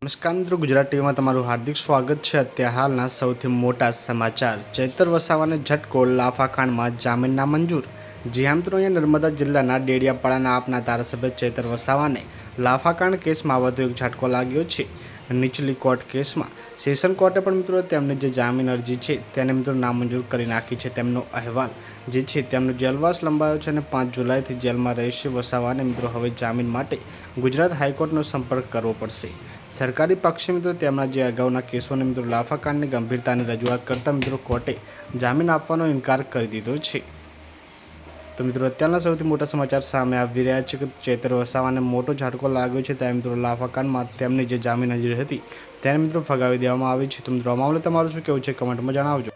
નમસ્કાર મિત્રો, ગુજરાત ટીવીમાં તમારું હાર્દિક સ્વાગત છે। અત્યારે હાલના સૌથી મોટા સમાચાર। ચૈતર વસાવાને ઝટકો, લાફાકાંડમાં જામીન નામંજૂર। જી હા મિત્રો, અહીંયા નર્મદા જિલ્લાના ડેડિયાપાડાના આપના ધારાસભ્ય ચૈતર વસાવાને લાફાકાંડ કેસમાં વધુ એક ઝટકો લાગ્યો છે। નીચલી કોર્ટ કેસમાં સેશન કોર્ટે પણ મિત્રો તેમની જે જામીન અરજી છે તેને મિત્રો નામંજૂર કરી નાખી છે। તેમનો અહેવાલ જે છે તેમનો જેલવાસ લંબાયો છે અને 5 જુલાઈથી જેલમાં રહેશે। વસાવાને મિત્રો હવે જામીન માટે ગુજરાત હાઈકોર્ટનો સંપર્ક કરવો પડશે। સરકારી પક્ષે મિત્રો તેમના જે અગાઉના કેસોને મિત્રો લાફાકાંડની ગંભીરતાની રજૂઆત કરતા મિત્રો કોર્ટે જામીન આપવાનો ઇનકાર કરી દીધો છે। તો મિત્રો અત્યારના સૌથી મોટા સમાચાર સામે આવી રહ્યા છે કે ચૈતર વસાવાને મોટો ઝાટકો લાગ્યો છે। ત્યારે મિત્રો લાફાકાંડમાં તેમની જે જામીન અરજી હતી તેને મિત્રો ફગાવી દેવામાં આવી છે। તો મિત્રો આ મામલે તમારું શું કહેવું છે કમેન્ટમાં જણાવજો।